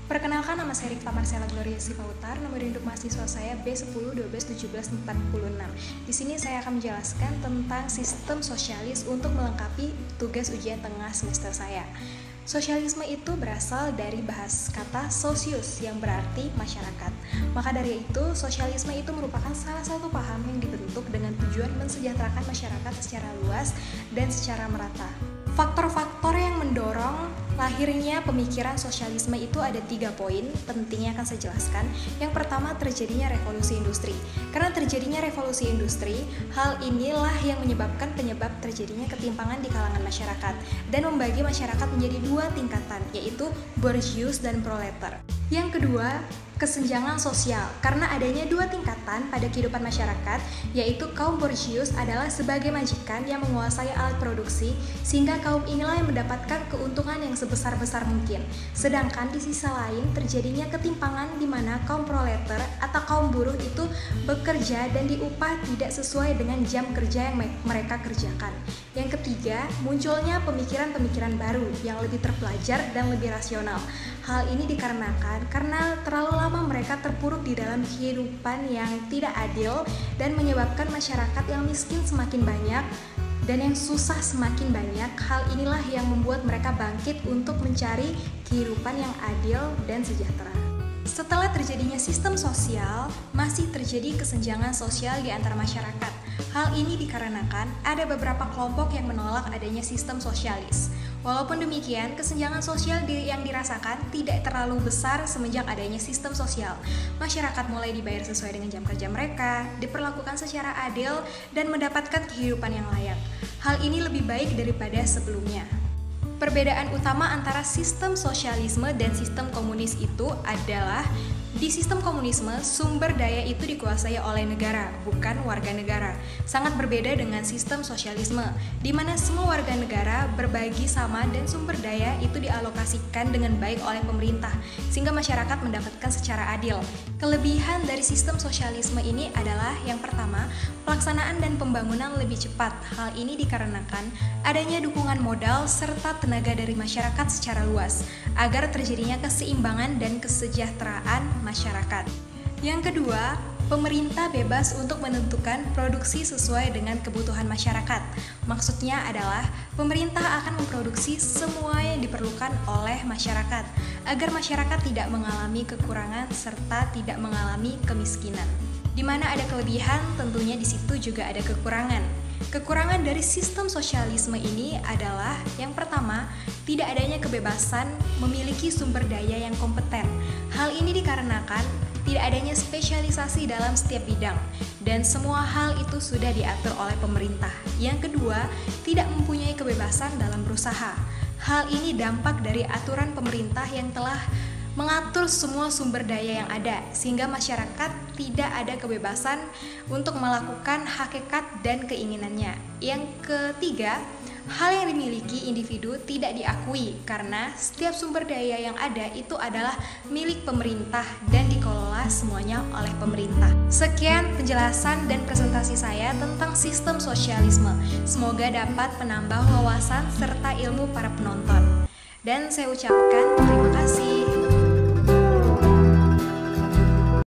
Perkenalkan, nama saya Rifta Marcella Gloria Sifautar, nomor induk mahasiswa saya B10121746. Di sini saya akan menjelaskan tentang sistem sosialis untuk melengkapi tugas ujian tengah semester saya. Sosialisme itu berasal dari bahasa kata socius yang berarti masyarakat. Maka dari itu, sosialisme itu merupakan salah satu paham yang dibentuk dengan tujuan mensejahterakan masyarakat secara luas dan secara merata. Faktor-faktor yang mendorong lahirnya pemikiran sosialisme itu ada 3 poin penting yang akan saya jelaskan. Yang pertama, terjadinya revolusi industri. Karena terjadinya revolusi industri, hal inilah yang menyebabkan penyebab terjadinya ketimpangan di kalangan masyarakat dan membagi masyarakat menjadi 2 tingkatan, yaitu bourgeois dan proletar. Yang kedua, kesenjangan sosial. Karena adanya 2 tingkatan pada kehidupan masyarakat, yaitu kaum bourgeois adalah sebagai majikan yang menguasai alat produksi, sehingga kaum inilah yang mendapatkan keuntungan yang sebesar-besar mungkin. Sedangkan di sisi lain terjadinya ketimpangan di mana kaum proletar atau kaum buruh itu bekerja dan diupah tidak sesuai dengan jam kerja yang mereka kerjakan. Yang ketiga, munculnya pemikiran-pemikiran baru yang lebih terpelajar dan lebih rasional. Hal ini dikarenakan karena terlalu lama mereka terpuruk di dalam kehidupan yang tidak adil dan menyebabkan masyarakat yang miskin semakin banyak dan yang susah semakin banyak. Hal inilah yang membuat mereka bangkit untuk mencari kehidupan yang adil dan sejahtera. Setelah terjadinya sistem sosial, masih terjadi kesenjangan sosial di antara masyarakat. Hal ini dikarenakan ada beberapa kelompok yang menolak adanya sistem sosialis. Walaupun demikian, kesenjangan sosial yang dirasakan tidak terlalu besar semenjak adanya sistem sosial. Masyarakat mulai dibayar sesuai dengan jam kerja mereka, diperlakukan secara adil, dan mendapatkan kehidupan yang layak. Hal ini lebih baik daripada sebelumnya. Perbedaan utama antara sistem sosialisme dan sistem komunis itu adalah di sistem komunisme, sumber daya itu dikuasai oleh negara, bukan warga negara. Sangat berbeda dengan sistem sosialisme, di mana semua warga negara berbagi sama dan sumber daya itu dialokasikan dengan baik oleh pemerintah, sehingga masyarakat mendapatkan secara adil. Kelebihan dari sistem sosialisme ini adalah yang pertama, pelaksanaan dan pembangunan lebih cepat. Hal ini dikarenakan adanya dukungan modal serta tenaga dari masyarakat secara luas, agar terjadinya keseimbangan dan kesejahteraan masyarakat. Yang kedua, pemerintah bebas untuk menentukan produksi sesuai dengan kebutuhan masyarakat. Maksudnya adalah pemerintah akan memproduksi semua yang diperlukan oleh masyarakat agar masyarakat tidak mengalami kekurangan serta tidak mengalami kemiskinan. Di mana ada kelebihan, tentunya di situ juga ada kekurangan. Kekurangan dari sistem sosialisme ini adalah yang pertama, tidak adanya kebebasan memiliki sumber daya yang kompeten. Hal ini dikarenakan tidak adanya spesialisasi dalam setiap bidang dan semua hal itu sudah diatur oleh pemerintah. Yang kedua, tidak mempunyai kebebasan dalam berusaha. Hal ini dampak dari aturan pemerintah yang telah mengatur semua sumber daya yang ada, sehingga masyarakat tidak ada kebebasan untuk melakukan hakikat dan keinginannya. Yang ketiga, hal yang dimiliki individu tidak diakui karena setiap sumber daya yang ada itu adalah milik pemerintah dan dikelola semuanya oleh pemerintah. Sekian penjelasan dan presentasi saya tentang sistem sosialisme. Semoga dapat menambah wawasan serta ilmu para penonton. Dan saya ucapkan terima kasih.